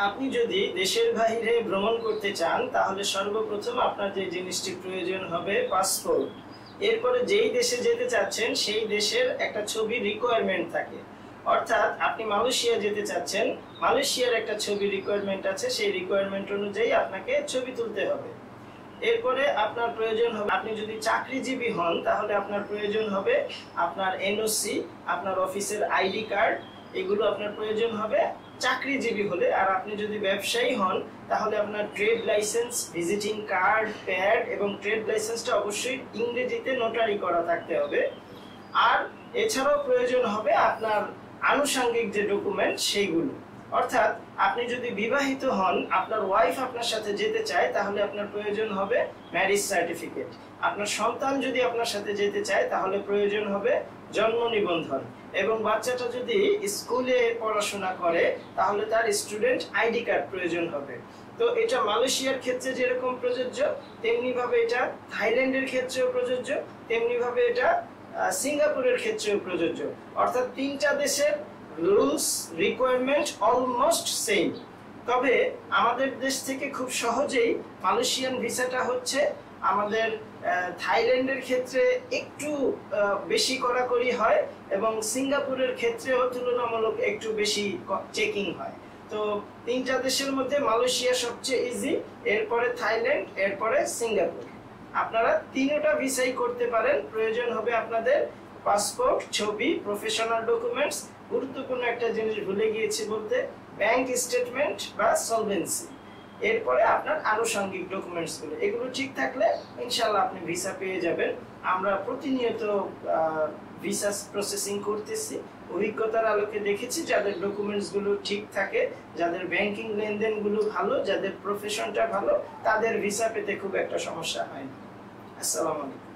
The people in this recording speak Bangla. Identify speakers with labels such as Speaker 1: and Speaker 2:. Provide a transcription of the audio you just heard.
Speaker 1: আপনি যদি দেশের বাইরে ভ্রমণ করতে চান তাহলে সর্বপ্রথম আপনার যে জিনিসটি প্রয়োজন হবে পাসপোর্ট। এরপরে যেই দেশে যেতে চাচ্ছেন সেই দেশের একটা ছবি রিকোয়ারমেন্ট থাকে, অর্থাৎ আপনি মালয়েশিয়া যেতে চাচ্ছেন, মালয়েশিয়ার একটা ছবি রিকোয়ারমেন্ট আছে, সেই রিকোয়ারমেন্ট অনুযায়ী আপনাকে ছবি তুলতে হবে। এরপরে আপনার প্রয়োজন হবে, আপনি যদি চাকরিজীবী হন তাহলে আপনার প্রয়োজন হবে আপনার এনওসি, আপনার অফিসের আইডি কার্ড, এগুলো আপনার প্রয়োজন হবে চাকরিজীবী হলে। আর আপনি যদি ব্যবসায়ী হন তাহলে আপনার trade licence, visiting card, pad এবং ট্রেড লাইসেন্সটা অবশ্যই ইংরেজিতে নোটারি করা থাকতে হবে। আর এছাড়াও প্রয়োজন হবে আপনার আনুষঙ্গিক যে ডকুমেন্ট সেইগুলো, অর্থাৎ আপনি যদি বিবাহিত হন, আপনার ওয়াইফ আপনার সাথে যেতে চায় তাহলে আপনার প্রয়োজন হবে ম্যারেজ সার্টিফিকেট। আপনার সন্তান যদি আপনার সাথে যেতে চায় তাহলে প্রয়োজন হবে জন্ম নিবন্ধন, এবং বাচ্চাটা যদি স্কুলে পড়াশোনা করে তাহলে তার স্টুডেন্ট আইডি কার্ড প্রয়োজন হবে। তো এটা মালয়েশিয়ার ক্ষেত্রে যেরকম প্রযোজ্য তেমনি ভাবে এটা থাইল্যান্ডের ক্ষেত্রেও প্রযোজ্য, তেমনি ভাবে এটা সিঙ্গাপুরের ক্ষেত্রেও প্রযোজ্য। অর্থাৎ তিনটা দেশের রুলস রিকোয়ারমেন্ট অলমোস্ট সেম। তবে আমাদের দেশ থেকে খুব সহজেই মালয়েশিয়ান ভিসাটা হচ্ছে আমাদের থাইল্যান্ডের ক্ষেত্রে একটু বেশি কড়াকড়ি হয়, এবং সিঙ্গাপুরের ক্ষেত্রেও তুলনামূলক একটু বেশি চেকিং হয়। তো তিনটা দেশের মধ্যে মালয়েশিয়া সবচেয়ে ইজি, এরপরে থাইল্যান্ড, এরপরে সিঙ্গাপুর। আপনারা তিনটা ভিসাই করতে পারেন। প্রয়োজন হবে আপনাদের পাসপোর্ট, ছবি, প্রফেশনাল ডকুমেন্টস, গুরুত্বপূর্ণ একটা জিনিস ভুলে গিয়েছি বলতে, ব্যাংক স্টেটমেন্ট বা সলভেন্সি। এরপরে আপনার আনুষঙ্গিক ডকুমেন্টস গুলো, এগুলো ঠিক থাকলে ইনশাআল্লাহ আপনি ভিসা পেয়ে যাবেন। আমরা প্রতিনিয়ত ভিসা প্রসেসিং করতেছি, অভিজ্ঞতার আলোকে দেখেছি যাদের ডকুমেন্টস গুলো ঠিক থাকে, যাদের ব্যাংকিং লেনদেন গুলো ভালো, যাদের প্রফেশনটা ভালো, তাদের ভিসা পেতে খুব একটা সমস্যা হয় না। আসসালামু আলাইকুম।